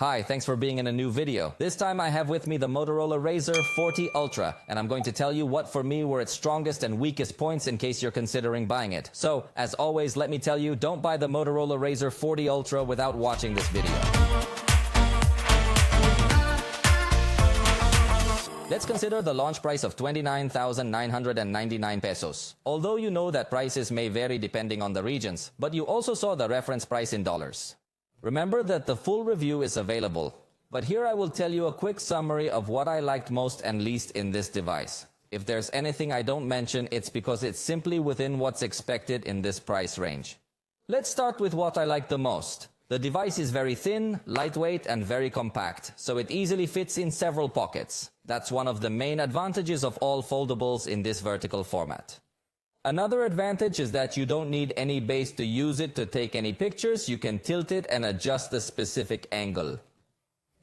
Hi, thanks for being in a new video. This time I have with me the Motorola RAZR 40 Ultra, and I'm going to tell you what for me were its strongest and weakest points in case you're considering buying it. So, as always, let me tell you, don't buy the Motorola RAZR 40 Ultra without watching this video. Let's consider the launch price of 29,999 pesos. Although you know that prices may vary depending on the regions, but you also saw the reference price in dollars. Remember that the full review is available, but here I will tell you a quick summary of what I liked most and least in this device. If there's anything I don't mention, it's because it's simply within what's expected in this price range. Let's start with what I liked the most. The device is very thin, lightweight, and very compact, so it easily fits in several pockets. That's one of the main advantages of all foldables in this vertical format. Another advantage is that you don't need any base to use it to take any pictures. You can tilt it and adjust the specific angle.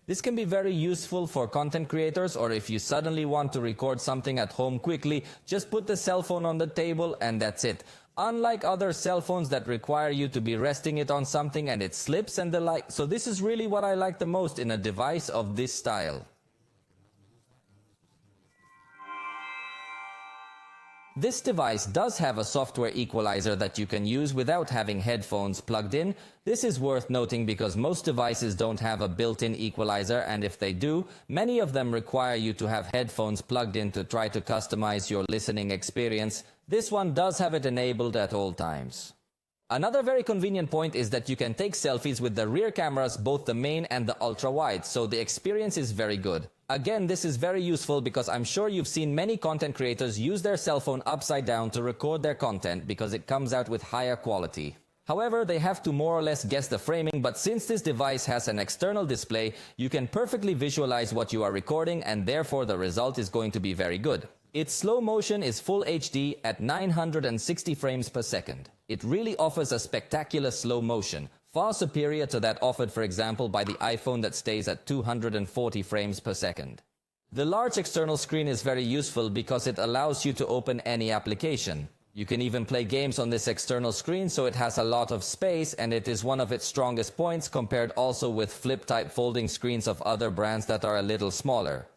This can be very useful for content creators, or if you suddenly want to record something at home quickly, just put the cell phone on the table and that's it. Unlike other cell phones that require you to be resting it on something and it slips and the like. So this is really what I like the most in a device of this style. This device does have a software equalizer that you can use without having headphones plugged in. This is worth noting because most devices don't have a built-in equalizer, and if they do, many of them require you to have headphones plugged in to try to customize your listening experience. This one does have it enabled at all times. Another very convenient point is that you can take selfies with the rear cameras, both the main and the ultra-wide, so the experience is very good. Again, this is very useful because I'm sure you've seen many content creators use their cell phone upside down to record their content because it comes out with higher quality. However, they have to more or less guess the framing, but since this device has an external display, you can perfectly visualize what you are recording, and therefore the result is going to be very good. Its slow motion is full HD at 960 frames per second. It really offers a spectacular slow motion, far superior to that offered, for example, by the iPhone that stays at 240 frames per second. The large external screen is very useful because it allows you to open any application. You can even play games on this external screen, so it has a lot of space, and it is one of its strongest points compared also with flip-type folding screens of other brands that are a little smaller.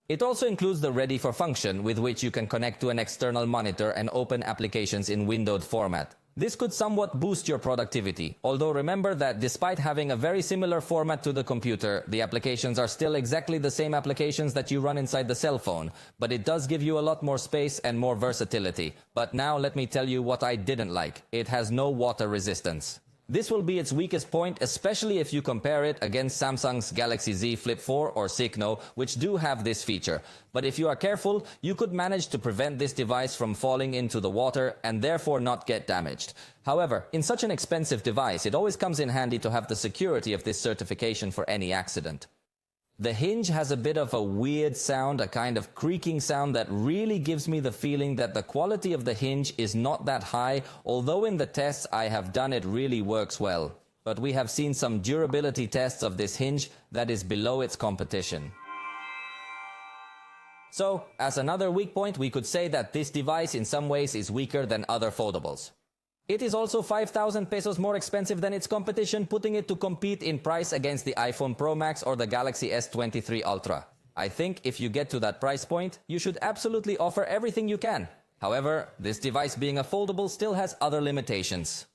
It also includes the Ready for function, with which you can connect to an external monitor and open applications in windowed format. This could somewhat boost your productivity, although remember that despite having a very similar format to the computer, the applications are still exactly the same applications that you run inside the cell phone, but it does give you a lot more space and more versatility. But now let me tell you what I didn't like. It has no water resistance. This will be its weakest point, especially if you compare it against Samsung's Galaxy Z Flip 4 or Sycno, which do have this feature. But if you are careful, you could manage to prevent this device from falling into the water and therefore not get damaged. However, in such an expensive device, it always comes in handy to have the security of this certification for any accident. The hinge has a bit of a weird sound, a kind of creaking sound that really gives me the feeling that the quality of the hinge is not that high, although in the tests I have done it really works well. But we have seen some durability tests of this hinge that is below its competition. So, as another weak point, we could say that this device in some ways is weaker than other foldables. It is also 5,000 pesos more expensive than its competition, putting it to compete in price against the iPhone Pro Max or the Galaxy S23 Ultra. I think if you get to that price point, you should absolutely offer everything you can. However, this device being a foldable still has other limitations.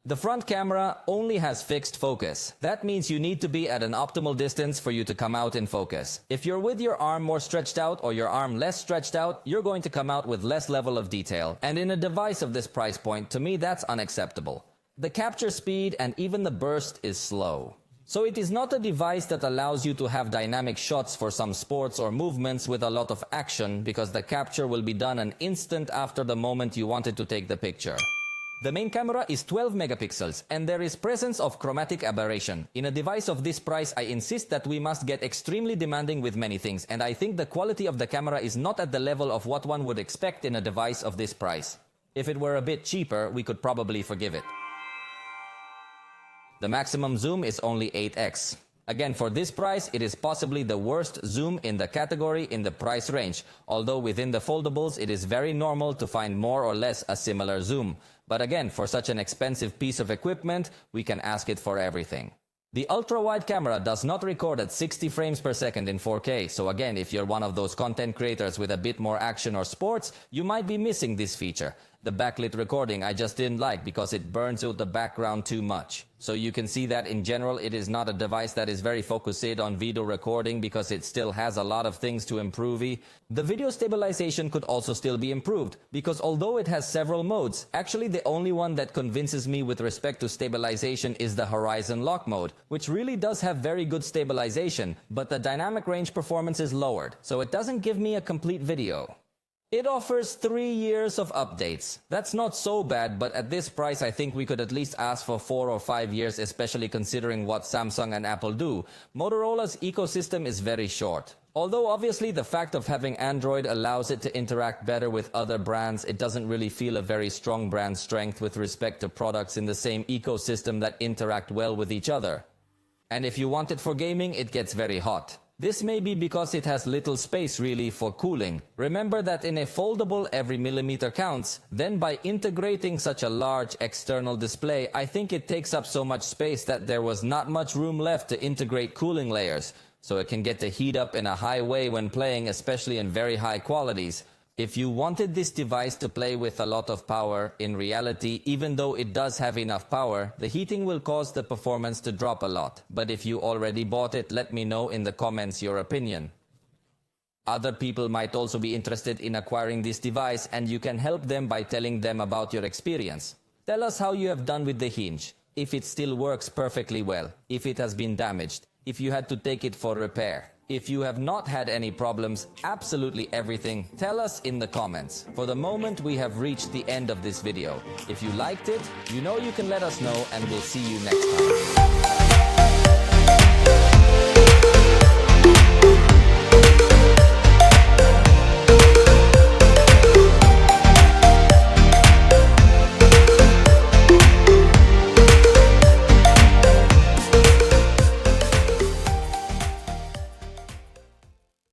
The front camera only has fixed focus. That means you need to be at an optimal distance for you to come out in focus. If you're with your arm more stretched out or your arm less stretched out, you're going to come out with less level of detail. And in a device of this price point, to me that's unacceptable. The capture speed and even the burst is slow. So it is not a device that allows you to have dynamic shots for some sports or movements with a lot of action, because the capture will be done an instant after the moment you wanted to take the picture. The main camera is 12 megapixels, and there is presence of chromatic aberration. In a device of this price, I insist that we must get extremely demanding with many things, and I think the quality of the camera is not at the level of what one would expect in a device of this price. If it were a bit cheaper, we could probably forgive it. The maximum zoom is only 8x. Again, for this price, it is possibly the worst zoom in the category in the price range, although within the foldables it is very normal to find more or less a similar zoom. But again, for such an expensive piece of equipment, we can ask it for everything. The ultra-wide camera does not record at 60 frames per second in 4K, so again, if you're one of those content creators with a bit more action or sports, you might be missing this feature. The backlit recording I just didn't like because it burns out the background too much. So you can see that in general it is not a device that is very focused on video recording because it still has a lot of things to improve. The video stabilization could also still be improved because although it has several modes, actually the only one that convinces me with respect to stabilization is the horizon lock mode, which really does have very good stabilization, but the dynamic range performance is lowered, so it doesn't give me a complete video. It offers 3 years of updates. That's not so bad, but at this price I think we could at least ask for 4 or 5 years, especially considering what Samsung and Apple do. Motorola's ecosystem is very short. Although obviously the fact of having Android allows it to interact better with other brands, it doesn't really feel a very strong brand strength with respect to products in the same ecosystem that interact well with each other. And if you want it for gaming, it gets very hot. This may be because it has little space really for cooling. Remember that in a foldable every millimeter counts, then by integrating such a large external display, I think it takes up so much space that there was not much room left to integrate cooling layers, so it can get to heat up in a high way when playing, especially in very high qualities. If you wanted this device to play with a lot of power, in reality, even though it does have enough power, the heating will cause the performance to drop a lot. But if you already bought it, let me know in the comments your opinion. Other people might also be interested in acquiring this device, and you can help them by telling them about your experience. Tell us how you have done with the hinge, if it still works perfectly well, if it has been damaged, if you had to take it for repair. If you have not had any problems, absolutely everything, tell us in the comments. For the moment, we have reached the end of this video. If you liked it, you know you can let us know, and we'll see you next time.